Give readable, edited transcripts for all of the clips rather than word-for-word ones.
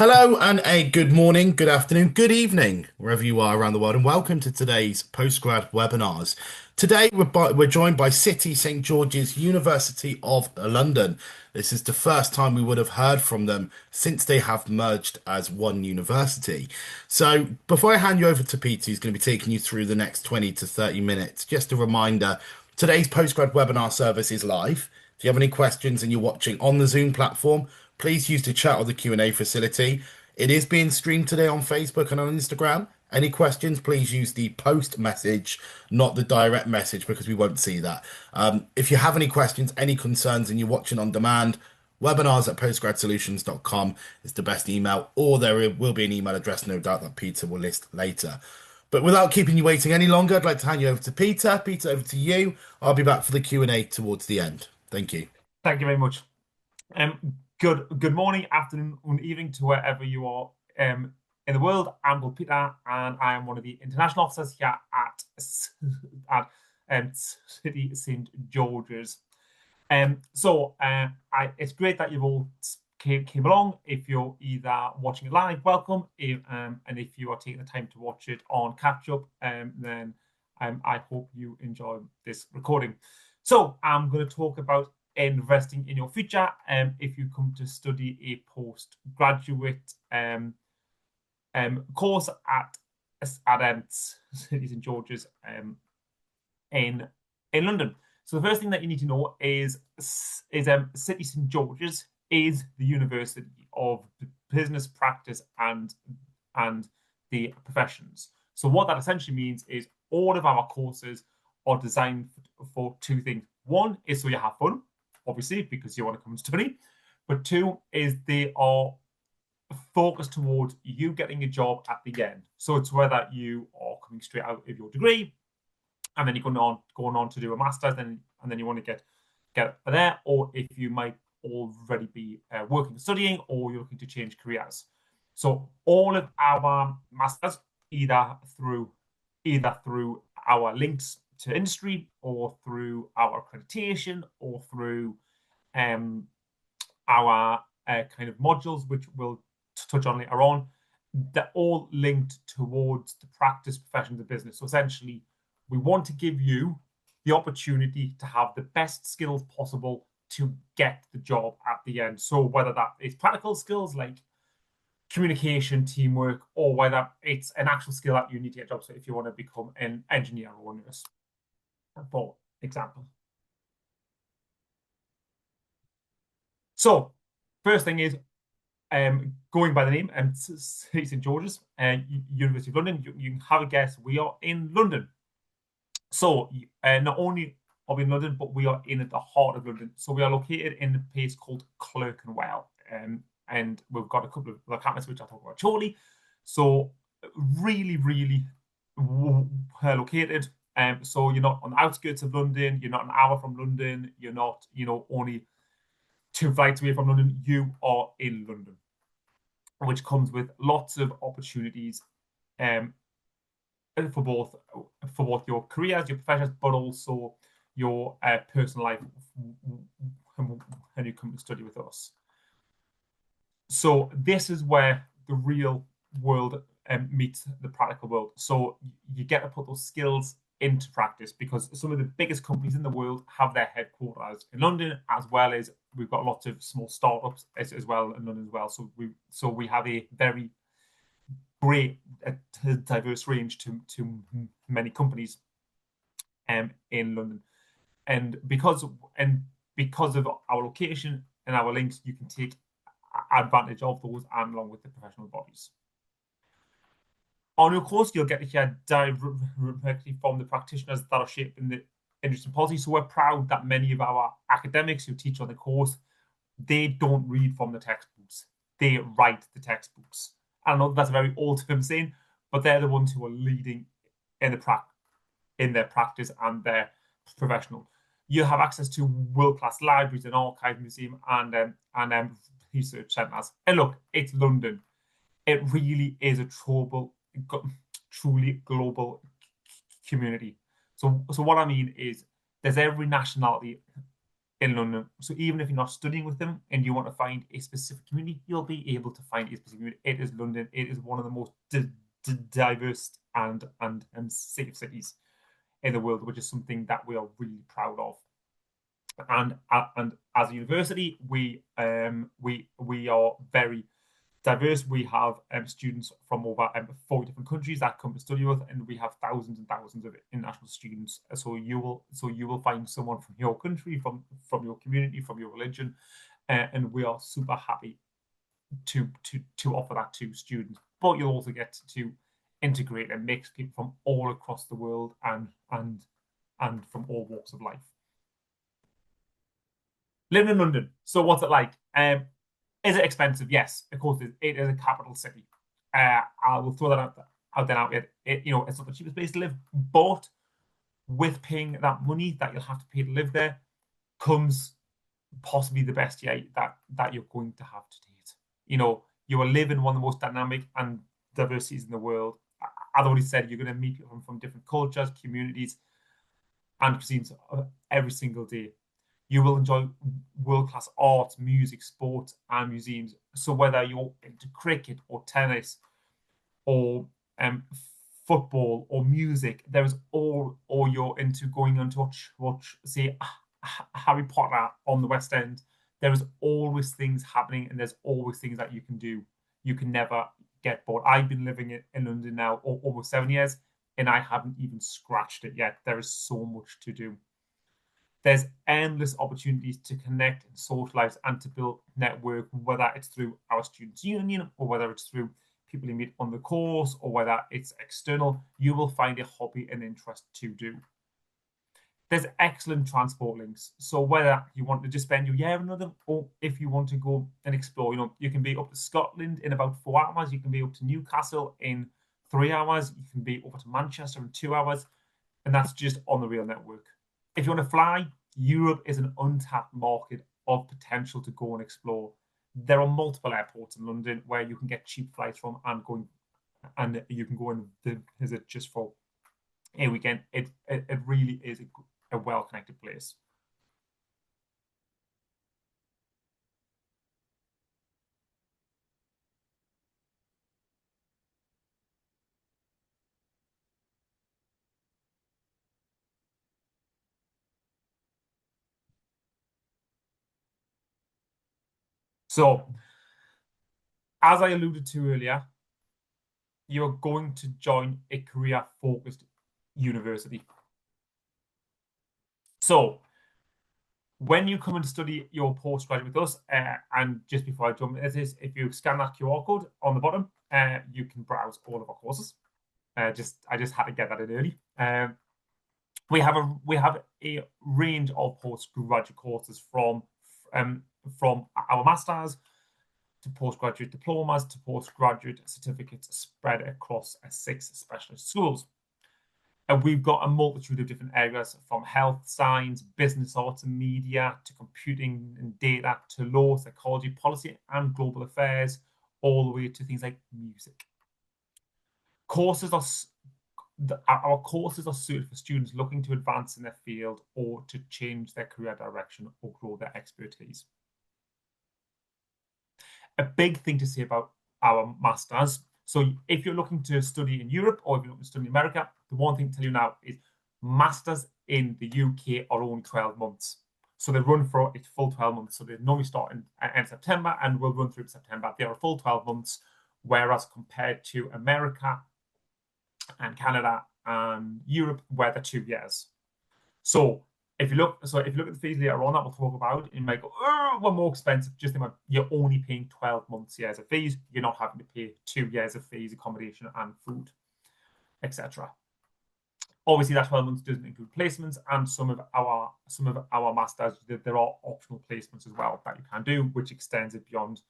Hello and a good morning, good afternoon, good evening, wherever you are around the world, and welcome to today's Postgrad webinars. Today we're joined by City St George's University of London. This is the first time we would have heard from them since they have merged as one university. So before I hand you over to Peter, who's going to be taking you through the next 20 to 30 minutes, just a reminder, today's Postgrad webinar service is live. If you have any questions and you're watching on the Zoom platform, please use the chat or the Q&A facility. It is being streamed today on Facebook and on Instagram. Any questions, please use the post message, not the direct message, because we won't see that. If you have any questions, any concerns, and you're watching on demand, webinars at postgradsolutions.com is the best email, or there will be an email address, no doubt, that Peter will list later. But without keeping you waiting any longer, I'd like to hand you over to Peter. Peter, over to you. I'll be back for the Q&A towards the end. Thank you. Thank you very much. Good morning, afternoon, and evening to wherever you are in the world. I'm called Peter, and I am one of the international officers here at City St George's. It's great that you've all came along. If you're either watching it live, welcome. And if you are taking the time to watch it on catch up, then I hope you enjoy this recording. So I'm going to talk about investing in your future. If you come to study a postgraduate course at City St George's in London. So the first thing that you need to know is City St George's is the University of Business Practice and the Professions. So what that essentially means is all of our courses are designed for two things. One is so you have fun, obviously, because you want to come and study. But two is they are focused towards you getting a job at the end. So it's whether you are coming straight out of your degree and then you're going on to do a master's, and then you want to get there, or if you might already be working and studying, or you're looking to change careers. So all of our masters, either through our links to industry, or through our accreditation, or through our kind of modules, which we'll touch on later on, they're all linked towards the practice, professions, and business. So essentially, we want to give you the opportunity to have the best skills possible to get the job at the end. So whether that is practical skills like communication, teamwork, or whether it's an actual skill that you need to get a job. So if you want to become an engineer or a nurse, for example. So first thing is going by the name, St George's, University of London. You can have a guess. We are in London. So not only are we in London, but we are in the heart of London. So we are located in a place called Clerkenwell, and we've got a couple of other campuses which I'll talk about shortly. So really, really located. So you're not on the outskirts of London. You're not an hour from London. You're not, only 2 flights away from London. You are in London, which comes with lots of opportunities for both your careers, your professions, but also your personal life when you come to study with us. So this is where the real world meets the practical world. So you get to put those skills into practice, because some of the biggest companies in the world have their headquarters in London, as well as we've got lots of small startups as well in London as well. So we have a very great diverse range to many companies in London, and because of our location and our links, you can take advantage of those, and along with the professional bodies. On your course, you'll get to hear directly from the practitioners that are shaping the industry and policy. So we're proud that many of our academics who teach on the course, they don't read from the textbooks, they write the textbooks. I don't know if that's a very old term saying, but they're the ones who are leading in their practice and their professional. You have access to world-class libraries and archives, museum, and research centres. And look, it's London. It really is a truly global community. So what I mean is, there's every nationality in London. So even if you're not studying with them and you want to find a specific community, you'll be able to find a specific community. It is London. It is one of the most diverse and safe cities in the world, which is something that we are really proud of. And as a university, we are very diverse. We have students from over 40 different countries that come to study with, and we have thousands and thousands of international students. So you will find someone from your country, from your community, from your religion, and we are super happy to offer that to students. But you'll also get to integrate and mix people from all across the world and from all walks of life. Living in London. So what's it like? Is it expensive? Yes, of course it is a capital city. I will throw that out there now. It's not the cheapest place to live, but with paying that money that you'll have to pay to live there comes possibly the best year that you're going to have to date. You will live in one of the most dynamic and diverse cities in the world. I've already said you're going to meet people from different cultures, communities, and cuisines every single day. You will enjoy world-class art, music, sport, and museums. So whether you're into cricket or tennis or football or music, there is or you're into going on to watch say Harry Potter on the West End. There is always things happening, and there's always things that you can do. You can never get bored. I've been living in London now almost 7 years, and I haven't even scratched it yet. There is so much to do. There's endless opportunities to connect and socialize and to build network, whether it's through our students' union or whether it's through people you meet on the course or whether it's external. You will find a hobby and interest to do. There's excellent transport links. So whether you want to just spend your year in London or if you want to go and explore, you can be up to Scotland in about 4 hours. You can be up to Newcastle in 3 hours. You can be over to Manchester in 2 hours. And that's just on the rail network. If you want to fly, Europe is an untapped market of potential to go and explore. There are multiple airports in London where you can get cheap flights from and you can go and visit just for a weekend. It really is a well-connected place. So, as I alluded to earlier, you're going to join a career-focused university. So, when you come and study your postgraduate with us, and just before I jump into this, if you scan that QR code on the bottom, you can browse all of our courses. I just had to get that in early. We have a range of postgraduate courses from our masters to postgraduate diplomas to postgraduate certificates spread across 6 specialist schools. And we've got a multitude of different areas from health, science, business, arts and media, to computing and data, to law, psychology, policy, and global affairs, all the way to things like music. Our courses are suited for students looking to advance in their field or to change their career direction or grow their expertise. A big thing to say about our masters. So if you're looking to study in Europe or if you're looking to study in America, the one thing to tell you now is masters in the UK are only 12 months. So they run for its full 12 months. So they normally start in September and will run through September. They are a full 12 months, whereas compared to America and Canada and Europe, where they're 2 years. So if you look at the fees later on that we'll talk about, you might go, oh, we're more expensive. Just think about you're only paying 12 months years of fees. You're not having to pay 2 years of fees, accommodation and food, etc. Obviously, that 12 months doesn't include placements, and some of our masters, there are optional placements as well that you can do, which extends it beyond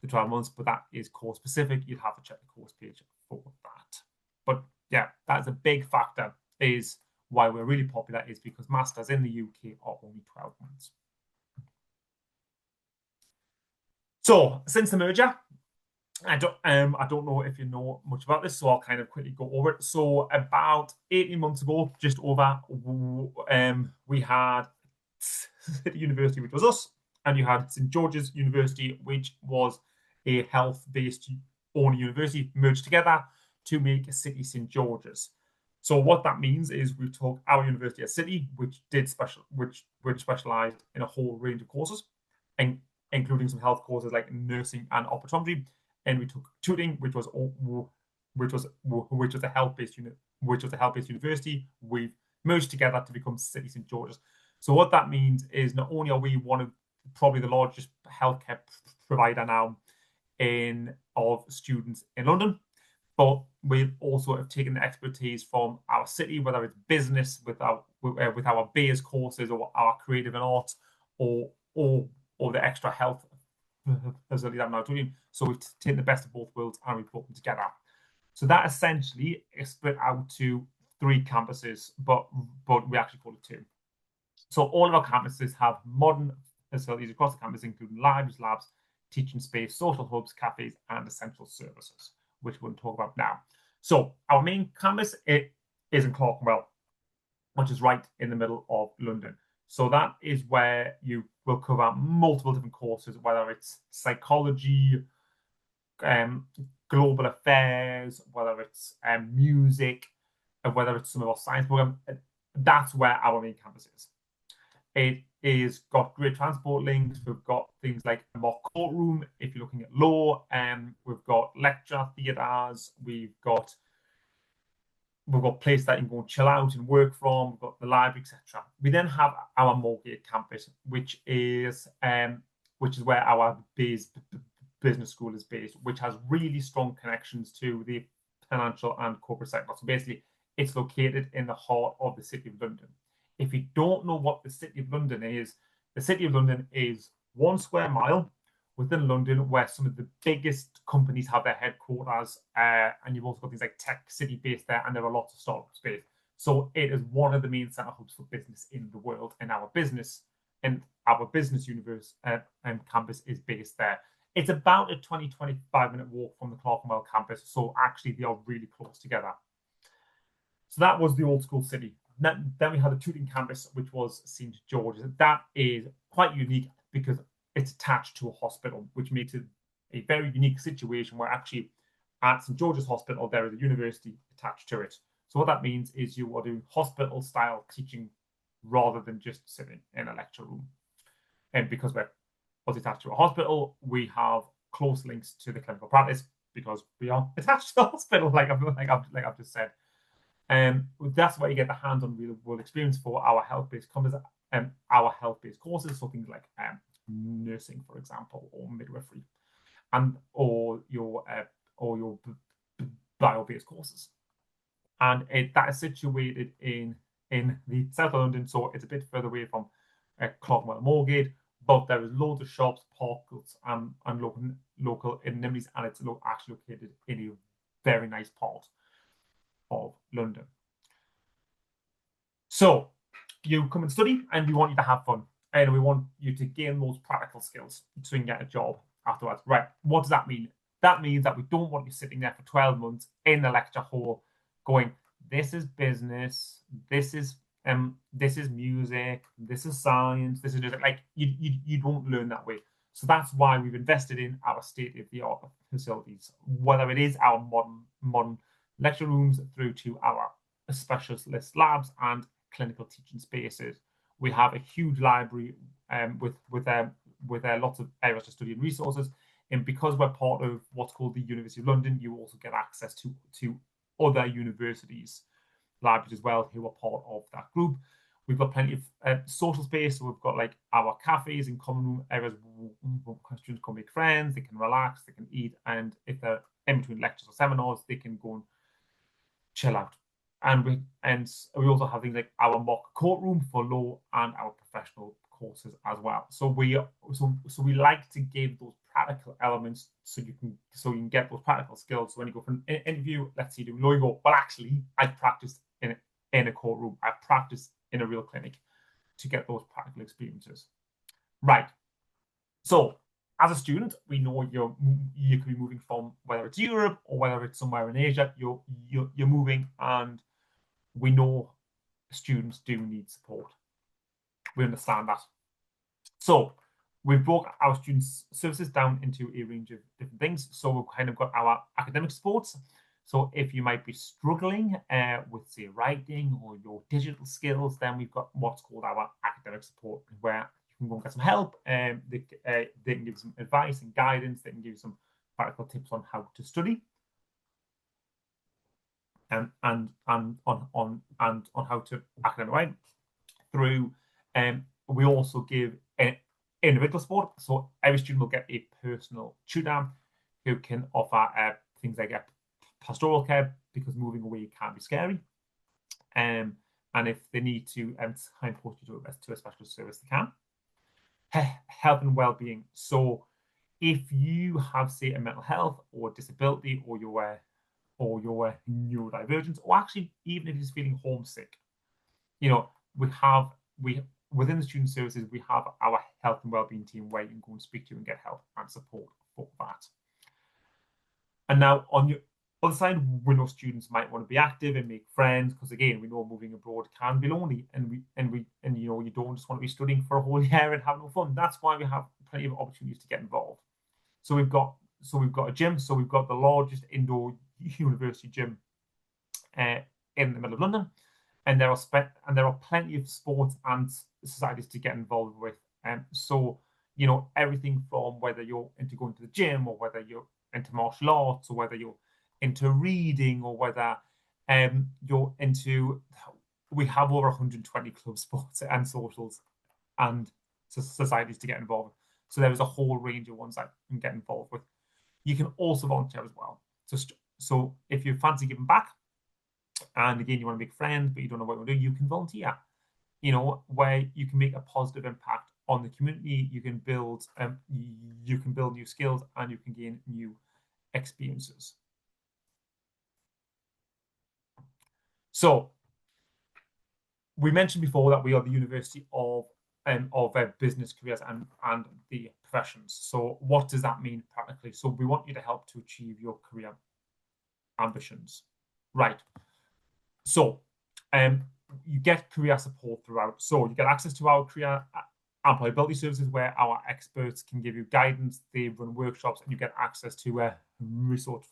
the 12 months, but that is course specific. You'd have to check the course page for that. But yeah, that's a big factor, is why we're really popular, is because masters in the UK are only 12 months. So since the merger, I don't know if you know much about this, so I'll kind of quickly go over it. So about 18 months ago, just over, we had City University, which was us, and you had St George's University, which was a health-based only university merged together to make a City St George's. So what that means is we took our university as City, which specialised in a whole range of courses, and including some health courses like nursing and optometry, and we took tutoring, which was a health-based university. We've merged together to become City St George's. So what that means is not only are we one of probably the largest healthcare provider now of students in London, but we also have taken the expertise from our city, whether it's business with our BAs courses or our creative and arts, or the extra health facilities I'm now doing. So we've taken the best of both worlds and we've put them together. So that essentially is split out to 3 campuses, but we actually call it 2. So all of our campuses have modern facilities across the campus, including libraries, labs, teaching space, social hubs, cafes, and essential services, which we're going to talk about now. So our main campus is in Clerkenwell, which is right in the middle of London. So that is where you will cover multiple different courses, whether it's psychology, global affairs, whether it's music, and whether it's some of our science program. That's where our main campus is. It is got great transport links. We've got things like a mock courtroom if you're looking at law, and we've got lecture theatres. We've got places that you can go and chill out and work from. We've got the library, etc. We then have our Moorgate campus, which is where our business school is based, which has really strong connections to the financial and corporate sector. So basically, it's located in the heart of the City of London. If you don't know what the City of London is, the City of London is 1 square mile within London where some of the biggest companies have their headquarters, and you've also got things like Tech City based there, and there are lots of startups based. So it is one of the main centre hubs for business in the world, and our business universe campus is based there. It's about a 20-25 minute walk from the Clerkenwell campus, so actually they are really close together. So that was the old school city. Then we had a tutoring campus, which was St George's. That is quite unique because it's attached to a hospital, which makes it a very unique situation where actually at St George's Hospital, there is a university attached to it. So what that means is you are doing hospital-style teaching rather than just sitting in a lecture room. And because we're attached to a hospital, we have close links to the clinical practice because we are attached to the hospital, like I've just said. That's where you get the hands-on real-world experience for our health-based courses, so things like nursing, for example, or midwifery, or your bio-based courses. And that is situated in the south of London, so it's a bit further away from Clerkenwell, Moorgate, but there is loads of shops, parks, and local amenities, and it's actually located in a very nice part of London. So you come and study, and we want you to have fun, and we want you to gain those practical skills so you can get a job afterwards. Right? What does that mean? That means that we don't want you sitting there for 12 months in the lecture hall going, this is business, this is music, this is science, this is just like you don't learn that way. So that's why we've invested in our state-of-the-art facilities, whether it is our modern lecture rooms through to our specialist labs and clinical teaching spaces. We have a huge library with lots of areas to study and resources. And because we're part of what's called the University of London, you also get access to other universities' libraries as well, who are part of that group. We've got plenty of social space. So we've got like our cafes and common room areas where students can make friends, they can relax, they can eat, and if they're in between lectures or seminars, they can go and chill out. And we also have things like our mock courtroom for law and our professional courses as well. So we like to give those practical elements so you can get those practical skills. So when you go for an interview, let's say you do law, you go, well, actually, I practiced in a courtroom. I practiced in a real clinic to get those practical experiences. Right. So as a student, we know you could be moving from whether it's Europe or whether it's somewhere in Asia. You're moving, and we know students do need support. We understand that. So we've broke our student services down into a range of different things. So we've kind of got our academic supports. So if you might be struggling with, say, writing or your digital skills, then we've got what's called our academic support, where you can go and get some help. They can give you some advice and guidance. They can give you some practical tips on how to study, and on how to academic write through. We also give individual support. So every student will get a personal tutor who can offer things like pastoral care, because moving away can be scary. And if they need to signpost you to a specialist service, they can. Health and well-being. So if you have, say, a mental health or disability, or your neurodivergence, or actually even if you're just feeling homesick, we within the student services, we have our health and well-being team where you can go and speak to and get help and support for that. And now on your other side, we know students might want to be active and make friends, because again, we know moving abroad can be lonely, and you don't just want to be studying for a whole year and have no fun. That's why we have plenty of opportunities to get involved. So we've got a gym. So we've got the largest indoor university gym in the middle of London, and there are plenty of sports and societies to get involved with. So everything from whether you're into going to the gym, or whether you're into martial arts, or whether you're into reading, or whether you're into. We have over 120 club sports and socials and societies to get involved. So there is a whole range of ones that you can get involved with. You can also volunteer as well. So if you fancy giving back, and again, you want to make friends, but you don't know what you want to do, you can volunteer, where you can make a positive impact on the community. You can build new skills, and you can gain new experiences. So we mentioned before that we are the University of business, careers, and the professions. So what does that mean practically? So we want you to help to achieve your career ambitions. Right. So you get career support throughout. So you get access to our career employability services, where our experts can give you guidance. They run workshops, and you get access to resource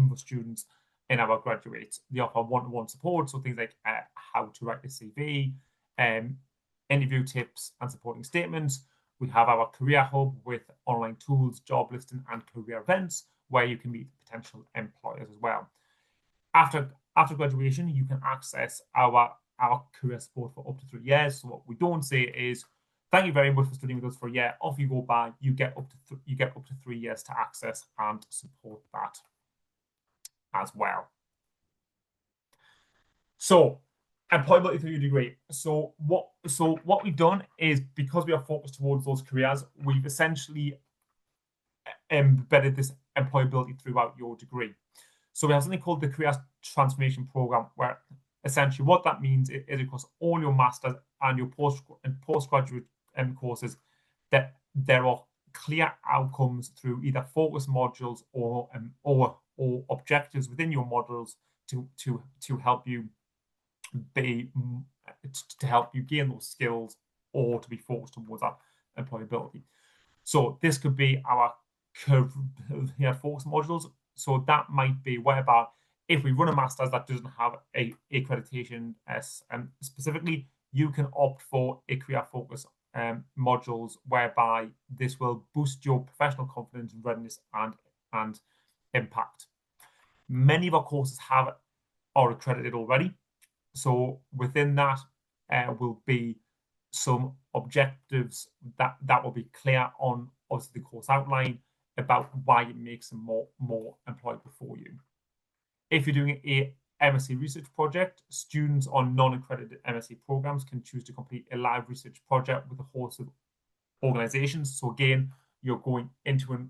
for students in our graduates. They offer one-to-one support, so things like how to write a CV, interview tips, and supporting statements. We have our career hub with online tools, job listing, and career events, where you can meet potential employers as well. After graduation, you can access our career support for up to 3 years. So what we don't say is, thank you very much for studying with us for a year. Off you go by. You get up to 3 years to access and support that as well. So employability through your degree. So what we've done is, because we are focused towards those careers, we've essentially embedded this employability throughout your degree. So we have something called the Career Transformation Program, where essentially what that means is across all your masters and your postgraduate courses, that there are clear outcomes through either focus modules or objectives within your modules to help you gain those skills, or to be focused towards that employability. So this could be our career focus modules. So that might be whereby, if we run a master's that doesn't have a accreditation specifically, you can opt for a career focus modules, whereby this will boost your professional confidence, readiness, and impact. Many of our courses are accredited already. So within that will be some objectives that will be clear on, obviously, the course outline, about why it makes them more employable for you. If you're doing a MSc research project, students on non-accredited MSc programs can choose to complete a live research project with a host of organizations. So again, you're going into an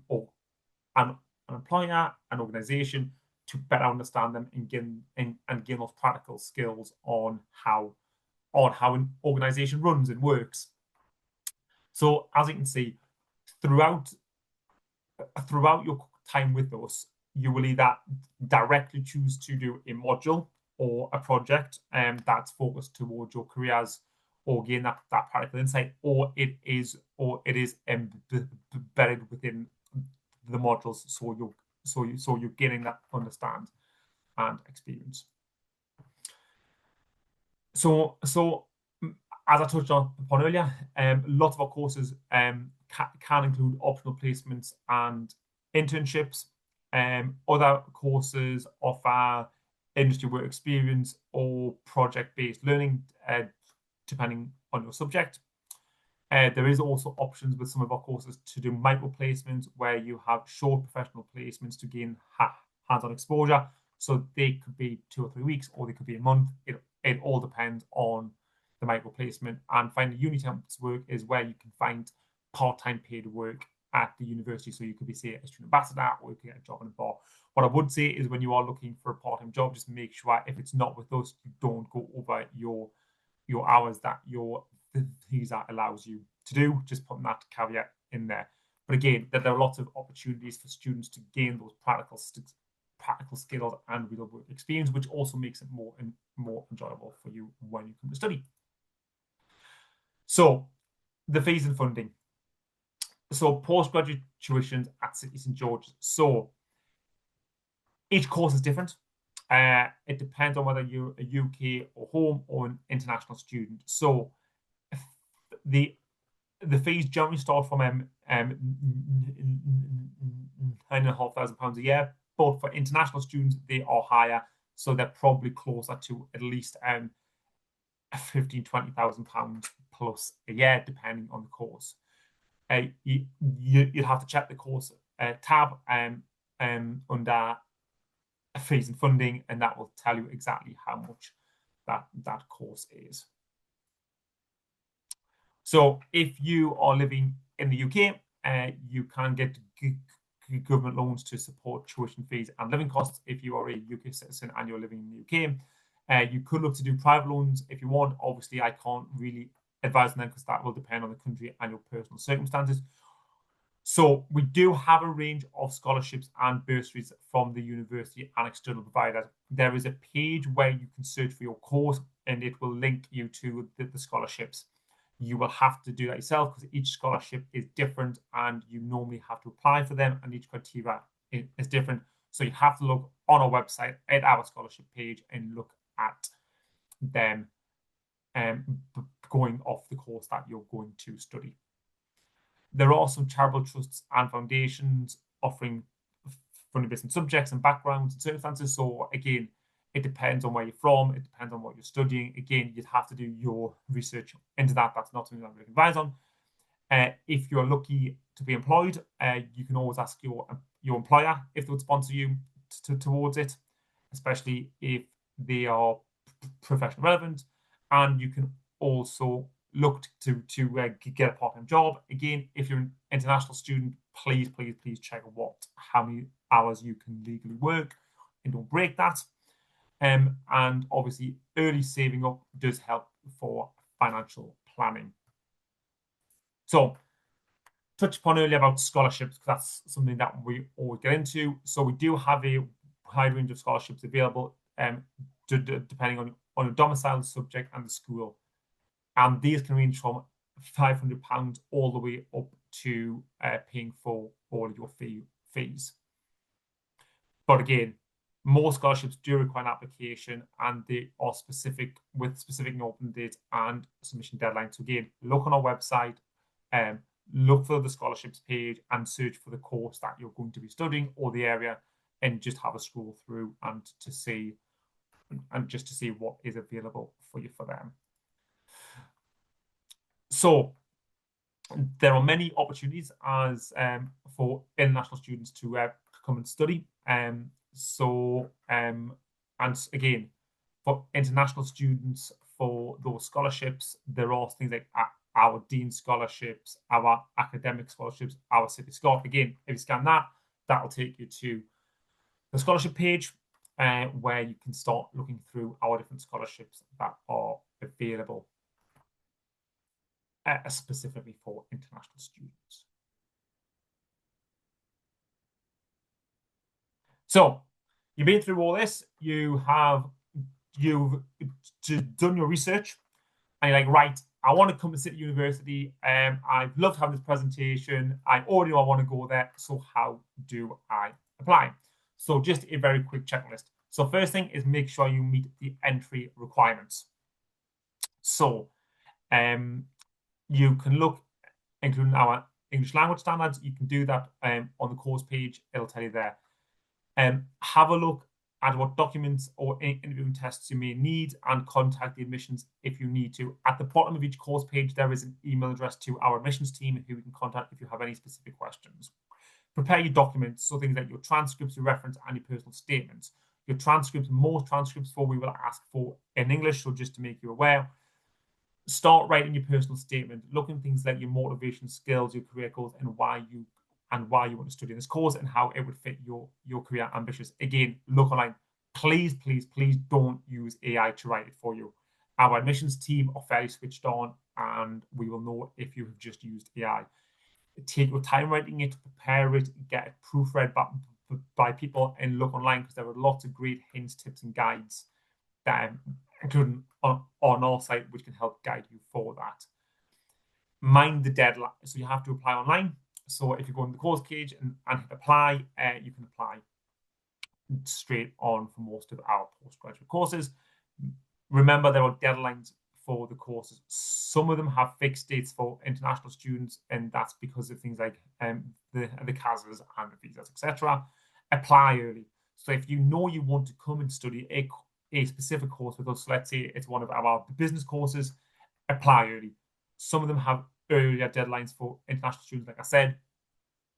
employer, an organization, to better understand them and gain those practical skills on how an organization runs and works. So as you can see, throughout your time with us, you will either directly choose to do a module or a project that's focused towards your careers, or gain that practical insight, or it is buried within the modules, so you're getting that understand and experience. So as I touched upon earlier, lots of our courses can include optional placements and internships. Other courses offer industry work experience or project-based learning, depending on your subject. There is also options with some of our courses to do micro placements where you have short professional placements to gain hands-on exposure. So they could be 2 or 3 weeks, or they could be a month. It all depends on the micro placement. And finding uni temps work is where you can find part-time paid work at the university. So you could be, say, a student ambassador, or you could get a job in a bar. What I would say is when you are looking for a part-time job, just make sure if it's not with us, you don't go over your hours that your visa allows you to do. Just putting that caveat in there. But again, that there are lots of opportunities for students to gain those practical skills and real work experience, which also makes it more enjoyable for you when you come to study. So the fees and funding. So postgraduate tuitions at City St George's. So each course is different. It depends on whether you're a UK or home or an international student. So the fees generally start from £9,500 a year, but for international students they are higher, so they're probably closer to at least £15,000-20,000 plus a year, depending on the course. You'll have to check the course tab under fees and funding, and that will tell you exactly how much that course is. So if you are living in the UK, you can get government loans to support tuition fees and living costs if you are a UK citizen and you're living in the UK. You could look to do private loans if you want. Obviously, I can't really advise on them because that will depend on the country and your personal circumstances. So we do have a range of scholarships and bursaries from the university and external providers. There is a page where you can search for your course and it will link you to the scholarships. You will have to do that yourself because each scholarship is different and you normally have to apply for them, and each criteria is different. So you have to look on our website at our scholarship page and look at them going off the course that you're going to study. There are some charitable trusts and foundations offering funding based on subjects and backgrounds and circumstances. So again, it depends on where you're from. It depends on what you're studying. Again, you'd have to do your research into that. That's not something that we advise on. If you're lucky to be employed, you can always ask your employer if they would sponsor you towards it, especially if they are professionally relevant. And you can also look to get a part-time job. Again, if you're an international student, please check how many hours you can legally work and don't break that. And obviously, early saving up does help for financial planning. So, touched upon earlier about scholarships, because that's something that we always get into. So we do have a wide range of scholarships available, depending on your domicile, the subject, and the school. And these can range from £500 all the way up to paying for all of your fees. But again, most scholarships do require an application, and they are specific open dates and submission deadlines. So again, look on our website, look for the scholarships page and search for the course that you're going to be studying or the area, and just have a scroll through and just to see what is available for you for them. So there are many opportunities for international students to come and study. And again, for international students, for those scholarships, there are things like our Dean scholarships, our academic scholarships, our City Scholarship. Again, if you scan that, will take you to the scholarship page where you can start looking through our different scholarships that are available specifically for international students. So you've been through all this, you've done your research, and you're like, right, I want to come to City University. I've loved having this presentation. I already know I want to go there. So how do I apply? So just a very quick checklist. So first thing is make sure you meet the entry requirements. So you can look, including our English language standards. You can do that on the course page. It'll tell you there. Have a look at what documents or interviewing tests you may need and contact the admissions if you need to. At the bottom of each course page, there is an email address to our admissions team who you can contact if you have any specific questions. Prepare your documents, so things like your transcripts, your reference, and your personal statements. Your transcripts, most transcripts for we will ask for in English, so just to make you aware. Start writing your personal statement, looking at things like your motivation, skills, your career goals, and why you want to study this course and how it would fit your career ambitions. Again, look online. Please, please, please don't use AI to write it for you. Our admissions team are fairly switched on, and we will know if you have just used AI. Take your time writing it, prepare it, get it proofread by people, and look online because there are lots of great hints, tips, and guides that including on our site, which can help guide you for that. Mind the deadline. So you have to apply online. So if you go on the course page and hit apply, you can apply straight on for most of our postgraduate courses. Remember, there are deadlines for the courses. Some of them have fixed dates for international students, and that's because of things like the CASs and the visas, etc. Apply early. So if you know you want to come and study a specific course with us, let's say it's one of our business courses, apply early. Some of them have earlier deadlines for international students, like I said.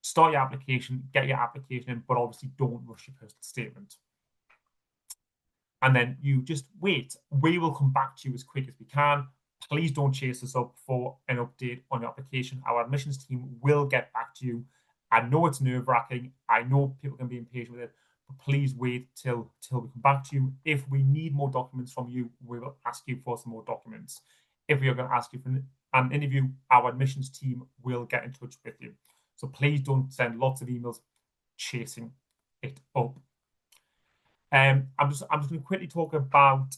Start your application, get your application in, but obviously don't rush your personal statement. And then you just wait. We will come back to you as quick as we can. Please don't chase us up for an update on your application. Our admissions team will get back to you. I know it's nerve-wracking. I know people can be impatient with it, but please wait till we come back to you. If we need more documents from you, we will ask you for some more documents. If we are going to ask you for an interview, our admissions team will get in touch with you. So please don't send lots of emails chasing it up. I'm just going to quickly talk about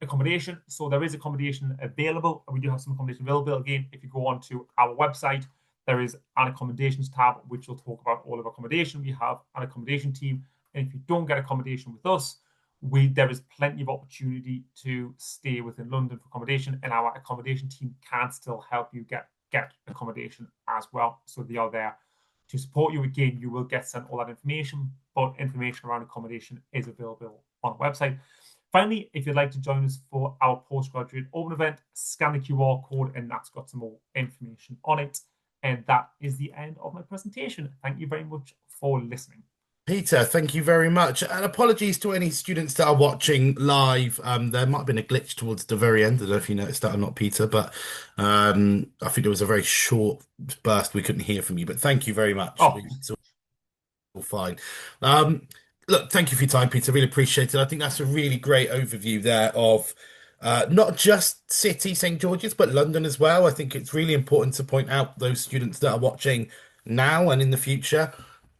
accommodation. So there is accommodation available. We do have some accommodation available. Again, if you go onto our website, there is an accommodations tab, which will talk about all of accommodation. We have an accommodation team. And if you don't get accommodation with us, there is plenty of opportunity to stay within London for accommodation, and our accommodation team can still help you get accommodation as well. So they are there to support you. Again, you will get sent all that information, but information around accommodation is available on the website. Finally, if you'd like to join us for our postgraduate open event, scan the QR code, and that's got some more information on it. And that is the end of my presentation. Thank you very much for listening. Peter, thank you very much. And apologies to any students that are watching live. There might have been a glitch towards the very end. I don't know if you noticed that or not, Peter, but I think there was a very short burst. We couldn't hear from you, but thank you very much. Oh, It's all fine. Look, thank you for your time, Peter. Really appreciate it. I think that's a really great overview there of not just City, St. George's, but London as well. I think it's really important to point out those students that are watching now and in the future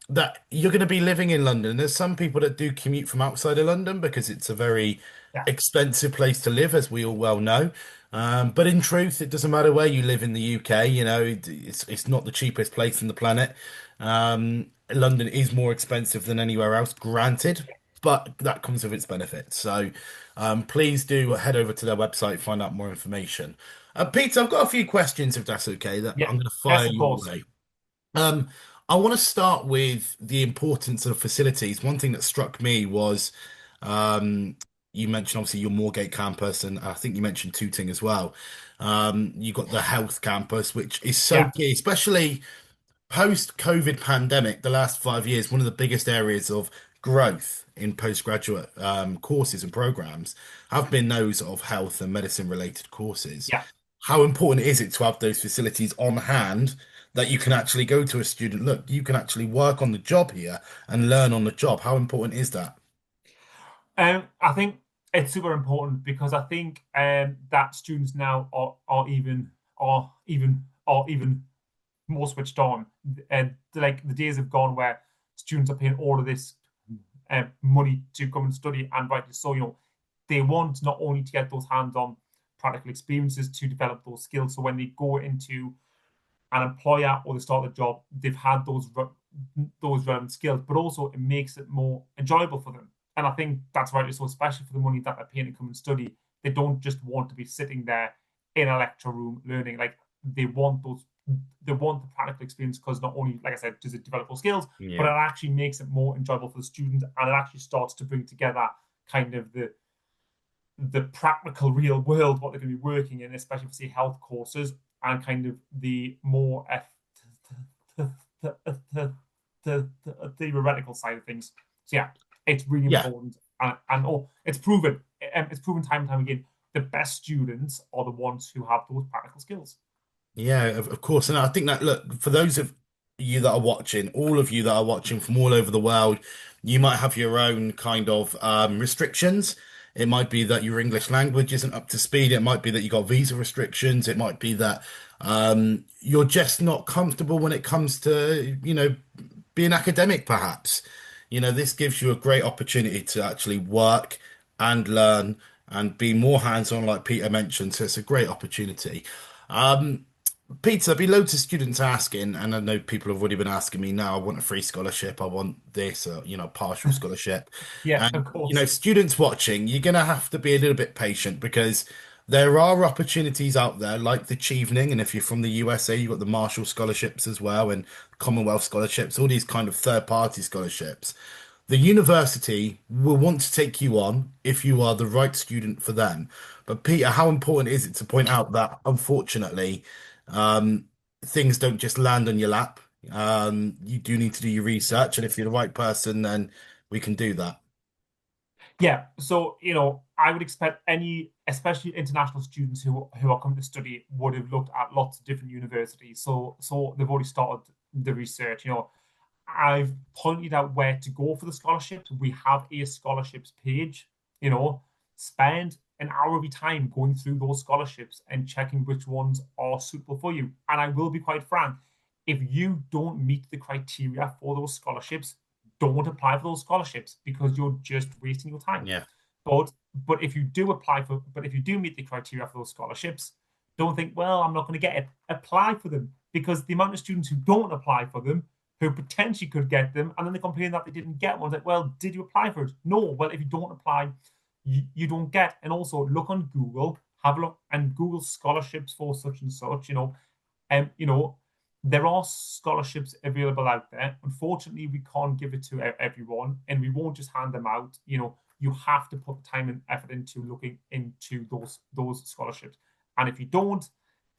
that you're going to be living in London. There's some people that do commute from outside of London because it's a very yeah. expensive place to live, as we all well know. But in truth, it doesn't matter where you live in the UK. You know, it's not the cheapest place on the planet. London is more expensive than anywhere else, granted, but that comes with its benefits. So please do head over to their website, find out more information. Peter, I've got a few questions, if that's okay, that Yeah. I'm going to Yes, fire of your course. way. Um, I want to start with the importance of facilities. One thing that struck me was um, you mentioned obviously your Moorgate campus, and I think you mentioned Tooting as well. You got the health campus, which is so Yeah. key, especially post-COVID pandemic, the last 5 years. One of the biggest areas of growth in postgraduate courses and programs have been those of health and medicine related courses. Yeah. How important is it to have those facilities on hand that you can actually go to a student, look, you can actually work on the job here and learn on the job? How important is that? I think it's super important because I think that students now are even more switched on. And like the days have gone where students are paying all of this money to come and study, and rightly so. They want not only to get those hands-on practical experiences to develop those skills. So when they go into an employer or they start a job, they've had those relevant skills, but also it makes it more enjoyable for them. And I think that's why it's so special for the money that they're paying to come and study. They don't just want to be sitting there in a lecture room learning. Like they want the practical experience because not only, like I said, does it develop those skills, but it Yeah. actually makes it more enjoyable for the student, and it actually starts to bring together kind of the practical real world, what they're going to be working in, especially for say health courses, and kind of the more the theoretical side of things. So yeah, it's really Yeah. important, and oh, it's proven. It's proven time and time again. The best students are the ones who have those practical skills. Yeah, of course. And I think that, look, for those of you that are watching, all of you that are watching from all over the world, you might have your own kind of restrictions. It might be that your English language isn't up to speed. It might be that you got visa restrictions. It might be that you're just not comfortable when it comes to, being academic, perhaps. This gives you a great opportunity to actually work and learn and be more hands-on, like Peter mentioned. So it's a great opportunity. Peter, there'll be loads of students asking, and I know people have already been asking me now, I want a free scholarship, I want this, or, partial scholarship. Yeah, And, of course. students watching, you're going to have to be a little bit patient because there are opportunities out there like the Chevening, and if you're from the USA, you've got the Marshall scholarships as well, and Commonwealth scholarships, all these kind of third-party scholarships. The university will want to take you on if you are the right student for them. But Peter, how important is it to point out that unfortunately, um, things don't just land on your lap? You do need to do your research, and if you're the right person, then we can do that. Yeah, so I would expect any, especially international students who are coming to study, would have looked at lots of different universities. So they've already started the research. I've pointed out where to go for the scholarships. We have a scholarships page. Spend an hour of your time going through those scholarships and checking which ones are suitable for you. And I will be quite frank, if you don't meet the criteria for those scholarships, don't apply for those scholarships because you're just wasting your time. Yeah. But but if you do meet the criteria for those scholarships, don't think, well, I'm not going to get it. Apply for them because the amount of students who don't apply for them, who potentially could get them, and then they complain that they didn't get one. It's like, well, did you apply for it? No. Well, if you don't apply, you don't get. And also look on Google, have a look and Google scholarships for such and such. And there are scholarships available out there. Unfortunately, we can't give it to everyone, and we won't just hand them out. You have to put the time and effort into looking into those scholarships. And if you don't,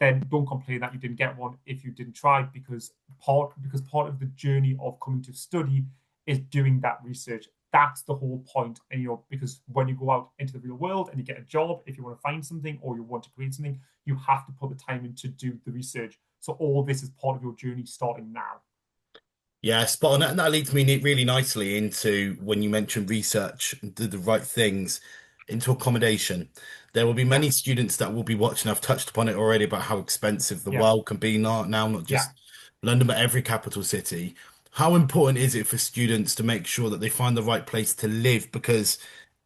then don't complain that you didn't get one if you didn't try, because part of the journey of coming to study is doing that research. That's the whole point. And because when you go out into the real world and you get a job, if you want to find something or you want to create something, you have to put the time in to do the research. So all this is part of your journey starting now. Yeah, spot on. And that leads me really nicely into when you mentioned research and do the right things into accommodation. There will be Yeah, many students that will be watching. I've touched upon it already about how expensive the yeah, world can be now, not yeah, just London, but every capital city. How important is it for students to make sure that they find the right place to live? Because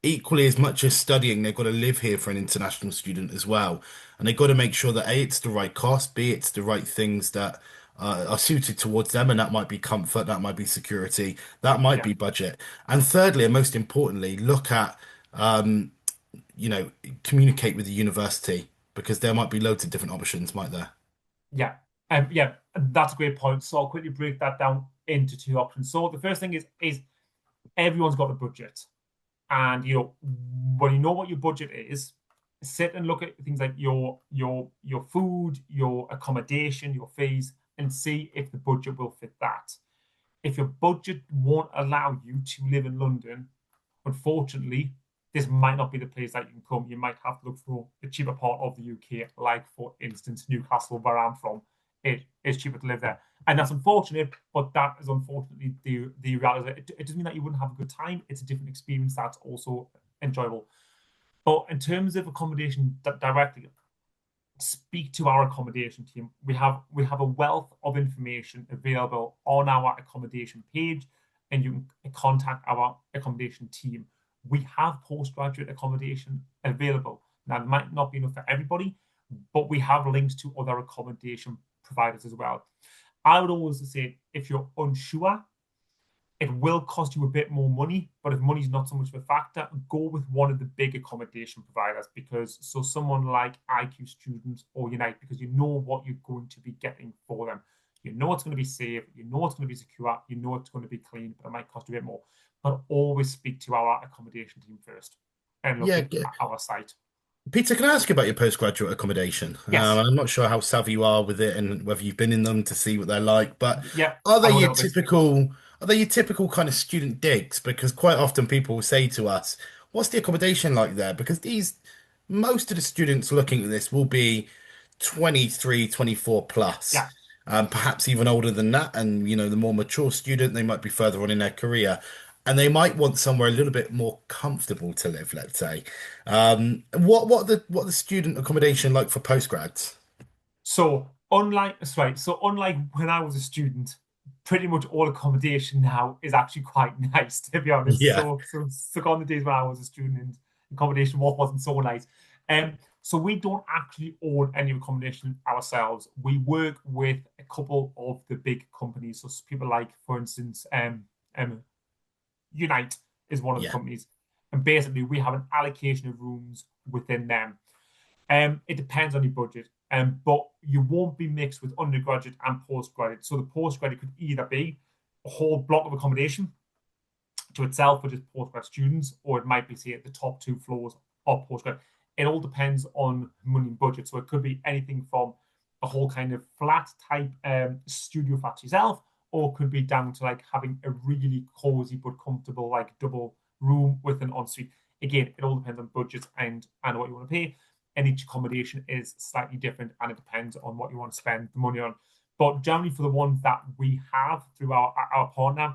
equally as much as studying, they've got to live here for an international student as well. And they've got to make sure that A, it's the right cost, B, it's the right things that are suited towards them, and that might be comfort, that might be security, that might yeah, be budget. And thirdly, and most importantly, look at um, you know, communicate with the university because there might be loads of different options, might there? yeah. Yeah, that's a great point. So I'll quickly break that down into two options. So the first thing is everyone's got a budget. And when you know what your budget is, sit and look at things like your food, your accommodation, your fees, and see if the budget will fit that. If your budget won't allow you to live in London, unfortunately, this might not be the place that you can come. You might have to look for the cheaper part of the UK, like for instance Newcastle, where I'm from. It is cheaper to live there, and that's unfortunate. But that is unfortunately the reality. It doesn't mean that you wouldn't have a good time. It's a different experience that's also enjoyable. But in terms of accommodation directly, speak to our accommodation team. We have a wealth of information available on our accommodation page, and you can contact our accommodation team. We have postgraduate accommodation available. Now, it might not be enough for everybody, but we have links to other accommodation providers as well. I would always say if you're unsure, it will cost you a bit more money, but if money's not so much of a factor, go with one of the big accommodation providers because so someone like IQ Students or Unite, because you know what you're going to be getting for them. You know it's going to be safe, you know it's going to be secure, you know it's going to be clean, but it might cost you a bit more. But always speak to our accommodation team first and look Yeah, at our site. Peter, can I ask you about your postgraduate accommodation? Yes. I'm not sure how savvy you are with it and whether you've been in them to see what they're like, but Yeah, are I they know a your little bit. typical, are they your typical kind of student digs? Because quite often people will say to us, "What's the accommodation like there?" Because most of the students looking at this will be 23, 24 plus, Yeah. perhaps even older than that. And the more mature student, they might be further on in their career, and they might want somewhere a little bit more comfortable to live, let's say. What the student accommodation like for postgrads? So unlike when I was a student, pretty much all accommodation now is actually quite nice, to be honest. Yeah, So gone the days when I was a student and accommodation wasn't so nice. So we don't actually own any accommodation ourselves. We work with a couple of the big companies. So people like, for instance, Unite is one of the yeah, companies, and basically we have an allocation of rooms within them. It depends on your budget, but you won't be mixed with undergraduate and postgraduate. So the postgraduate could either be a whole block of accommodation to itself for just postgrad students, or it might be, say, at the top two floors of postgrad. It all depends on money and budget. So it could be anything from a whole kind of flat type studio flat to yourself, or it could be down to like having a really cozy but comfortable like double room with an ensuite. Again, it all depends on budget and what you want to pay. And each accommodation is slightly different, and it depends on what you want to spend the money on. But generally, for the ones that we have through our partner,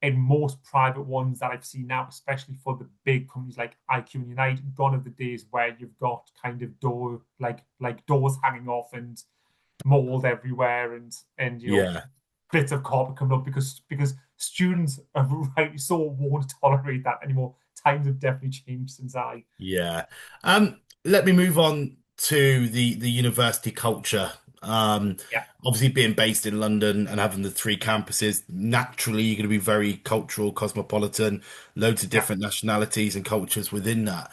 and most private ones that I've seen now, especially for the big companies like IQ and Unite, gone are the days where you've got kind of doors hanging off and mold everywhere and yeah. bits of carpet coming up because students are rightly so won't tolerate that anymore. Times have definitely changed since I. Yeah. Let me move on to the university culture. Yeah, Obviously being based in London and having the three campuses, naturally you're going to be very cultural, cosmopolitan, loads of yeah, different nationalities and cultures within that.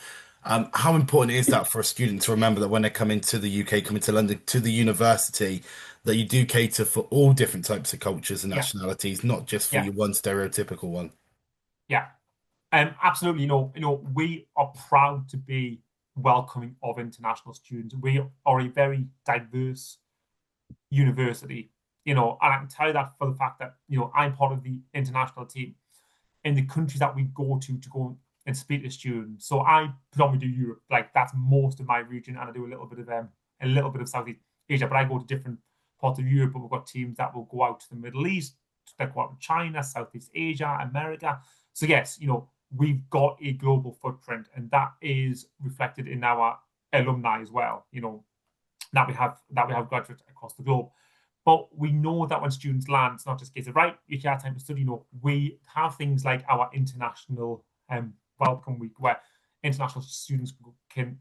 How important is that for a student to remember that when they come into the UK, come into London, to the university, that you do cater for all different types of cultures and yeah, nationalities, not just for yeah, your one stereotypical one? yeah. Absolutely. We are proud to be welcoming of international students. We are a very diverse university, and I can tell you that for the fact that, I'm part of the international team in the countries that we go to go and speak to students. So I predominantly do Europe, like that's most of my region, and I do a little bit of Southeast Asia, but I go to different parts of Europe. But we've got teams that will go out to the Middle East, that go out to China, Southeast Asia, America. So yes, we've got a global footprint, and that is reflected in our alumni as well. That we have graduates across the globe. But we know that when students land, it's not just a case of right, you have time to study. We have things like our international welcome week where international students can,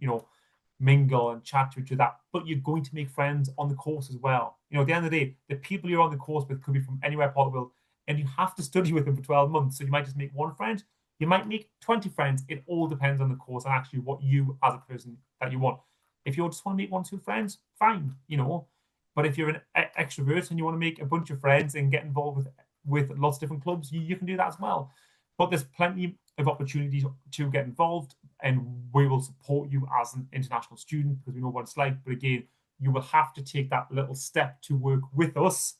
mingle and chat to each other. But you're going to make friends on the course as well. At the end of the day, the people you're on the course with could be from anywhere part of the world, and you have to study with them for 12 months. So you might just make one friend, you might make 20 friends. It all depends on the course and actually what you as a person that you want. If you just want to make one, two friends, fine, But if you're an extrovert and you want to make a bunch of friends and get involved with lots of different clubs, you can do that as well. But there's plenty of opportunities to get involved, and we will support you as an international student because we know what it's like. But again, you will have to take that little step to work with us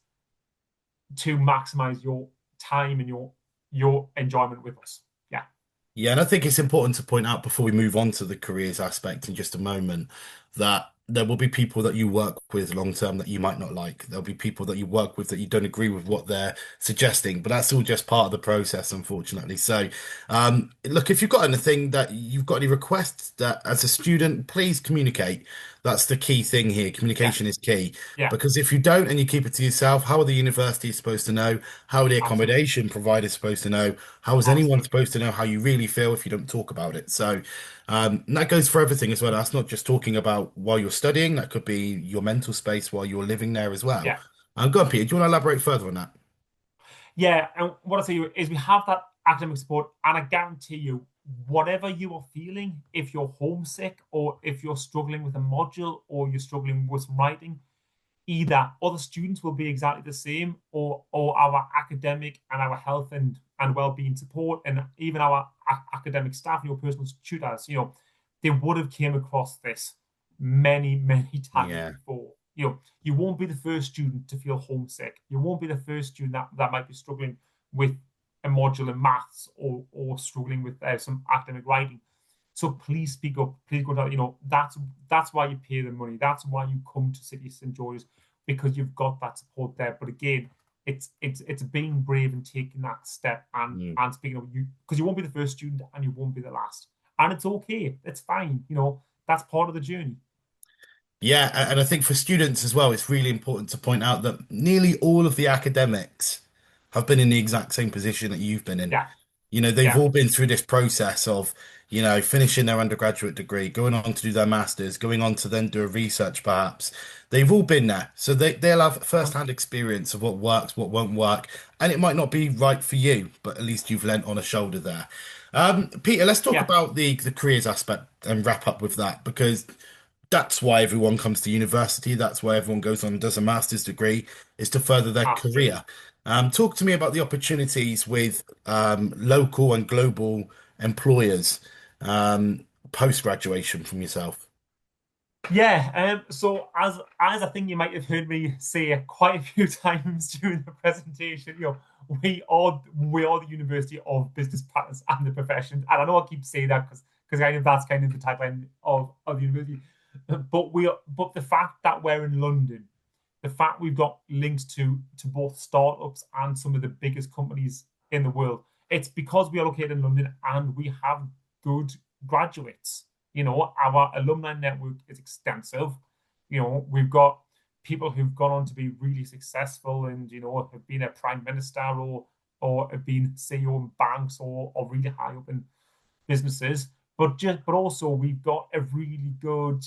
to maximize your time and your enjoyment with us. Yeah, Yeah, and I think it's important to point out before we move on to the careers aspect in just a moment that there will be people that you work with long term that you might not like. There'll be people that you work with that you don't agree with what they're suggesting, but that's all just part of the process, unfortunately. So, look, if you've got anything that you've got any requests that as a student, please communicate. That's the key thing here. yeah, Communication is key. yeah, Because if you don't and you keep it to yourself, how are the universities supposed to know? How are the absolutely, accommodation providers supposed to know? How is anyone absolutely. supposed to know how you really feel if you don't talk about it? So, And that goes for everything as well. That's not just talking about while you're studying, that could be your mental space while you're living there as well. Yeah. Go on, Peter, do you want to elaborate further on that? Yeah, and what I say is we have that academic support, and I guarantee you, whatever you are feeling, if you're homesick or if you're struggling with a module or you're struggling with some writing, either other students will be exactly the same, or our academic and our health and well-being support, and even our academic staff, your personal tutors, they would have came across this many, many times Yeah. before. You won't be the first student to feel homesick. You won't be the first student that might be struggling with a module in maths or struggling with some academic writing. So please speak up. Please go down. That's why you pay the money. That's why you come to City St George's, because you've got that support there. But again, it's being brave and taking that step Mm. and speaking up. Because you won't be the first student and you won't be the last. And it's okay. It's fine. That's part of the journey. Yeah, and I think for students as well, it's really important to point out that nearly all of the academics have been in the exact same position that you've been in. Yeah, They've yeah, all been through this process of, finishing their undergraduate degree, going on to do their masters, going on to then do a research perhaps. They've all been there. So they'll have first-hand experience of what works, what won't work. And it might not be right for you, but at least you've lent on a shoulder there. Peter, let's talk yeah, about the careers aspect and wrap up with that because that's why everyone comes to university. That's why everyone goes on and does a master's degree, is to further their absolutely. career. Talk to me about the opportunities with local and global employers post graduation from yourself. Yeah, so as I think you might have heard me say quite a few times during the presentation, we are the University of Business Practice and the Professions. And I know I keep saying that because kind of that's kind of the tagline of the university. But the fact that we're in London, the fact we've got links to both startups and some of the biggest companies in the world, it's because we are located in London and we have good graduates. Our alumni network is extensive. We've got people who've gone on to be really successful and have been a prime minister or have been CEO in banks or really high up in businesses. But also we've got a really good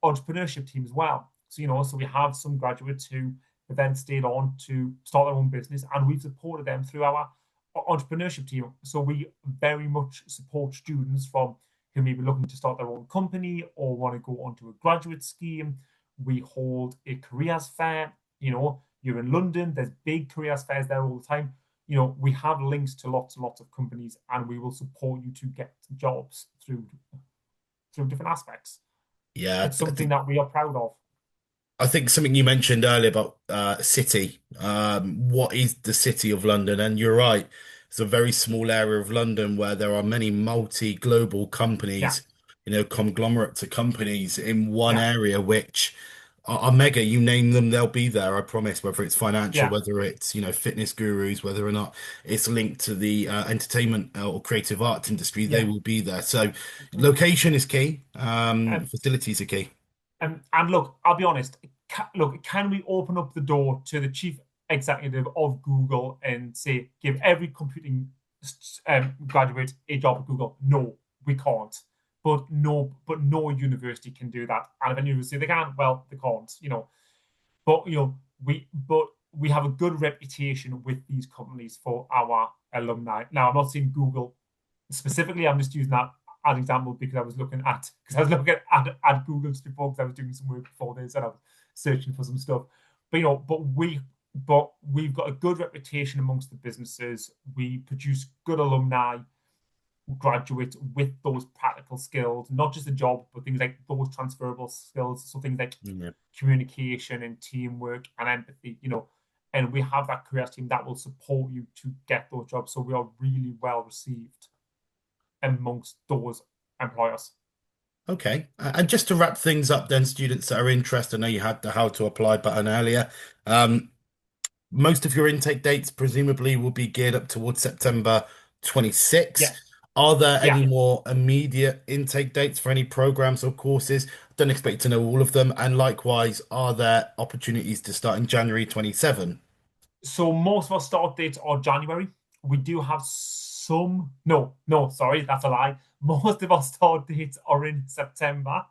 entrepreneurship team as well. So we have some graduates who have then stayed on to start their own business, and we've supported them through our entrepreneurship team. So we very much support students from who may be looking to start their own company or want to go onto a graduate scheme. We hold a careers fair. You're in London, there's big careers fairs there all the time. We have links to lots and lots of companies, and we will support you to get jobs through different aspects. Yeah, It's something that we are proud of. I think something you mentioned earlier about city. What is the city of London? And you're right. It's a very small area of London where there are many multi-global Yeah, companies, conglomerates of companies in one yeah, area, which are mega. You name them, they'll be there. I promise. Whether it's financial, yeah. whether it's fitness gurus, whether or not it's linked to the entertainment or creative arts industry, they Yeah. will be there. So location is key. Um, Facilities are key. and look, I'll be honest. Look, can we open up the door to the chief executive of Google and say, give every computing graduate a job at Google? No, we can't. But no university can do that. And if any university they can, well, they can't. But we have a good reputation with these companies for our alumni. Now, I'm not saying Google specifically. I'm just using that as an example because I was looking at Google just before because I was doing some work before this and I was searching for some stuff. But we've got a good reputation amongst the businesses. We produce good alumni graduates with those practical skills, not just a job, but things like those transferable skills. So things like Yeah. communication and teamwork and empathy, and we have that careers team that will support you to get those jobs. So we are really well received amongst those employers. Okay. And just to wrap things up, then, students that are interested, I know you had the how to apply button earlier. Um, Most of your intake dates presumably will be geared up towards September 26. Yeah, Are there yeah. any more immediate intake dates for any programs or courses? Don't expect to know all of them. And likewise, are there opportunities to start in January 27? So most of our start dates are January. We do have some. No, no, sorry, that's a lie. Most of our start dates are in September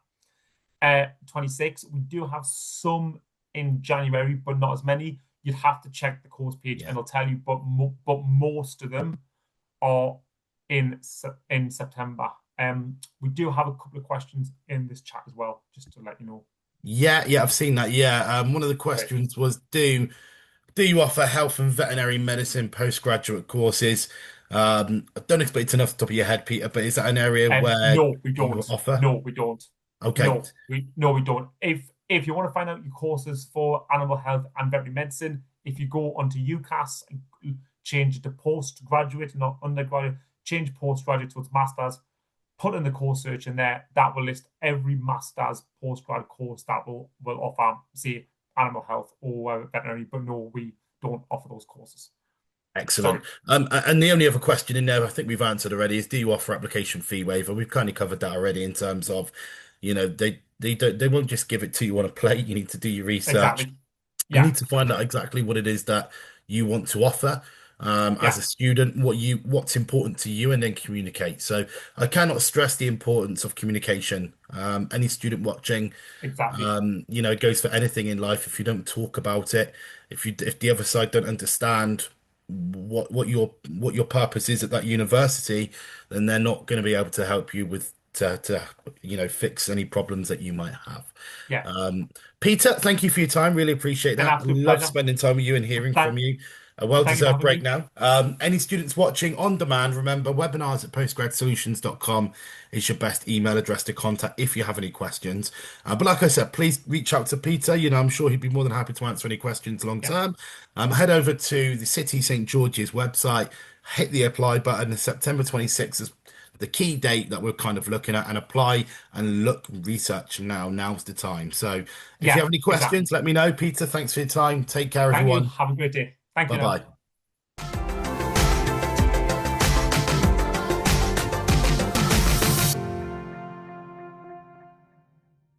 26. We do have some in January, but not as many. You'd have to check the course page and Yeah. it'll tell you, but most of them are in September. We do have a couple of questions in this chat as well, just to let you know. Yeah, yeah, I've seen that. Yeah. One of the Great. questions was do you offer health and veterinary medicine postgraduate courses? I don't expect it's enough off the top of your head, Peter, but is that an area where No, we you don't. offer? No, we don't. Okay. No, we don't. If you want to find out your courses for animal health and veterinary medicine, if you go onto UCAS and change it to postgraduate, not undergraduate, change postgraduate to its masters, put in the course search in there, that will list every master's postgrad course that will offer, say, animal health or veterinary. But no, we don't offer those courses. Sorry. Excellent. And the only other question in there, I think we've answered already, is do you offer application fee waiver? We've kind of covered that already in terms of, they won't just give it to you on a plate. You need to do your research. Exactly. You Yeah. need to find out exactly what it is that you want to offer as Yeah. a student, what's important to you, and then communicate. So I cannot stress the importance of communication. Any student watching, Exactly. it goes for anything in life. If you don't talk about it, if the other side don't understand what your purpose is at that university, then they're not going to be able to help you with to fix any problems that you might have. Yeah. Um, Peter, thank you for your time. Really appreciate An that. absolute Love pleasure. spending time with you and hearing from Thank, you. A thank you for well-deserved having break me. now. Any students watching on demand, remember webinars at postgradsolutions.com is your best email address to contact if you have any questions. But like I said, please reach out to Peter. I'm sure he'd be more than happy to answer any questions long Yeah. term. Head over to the City St. George's website, hit the apply button. September 26th is the key date that we're kind of looking at, and apply and look research now. Now's the time. So if you Yeah. have any Exactly. questions, let me know. Peter, thanks for your time. Take care, Thank you. everyone. Have a great day. Thank Bye you now. bye.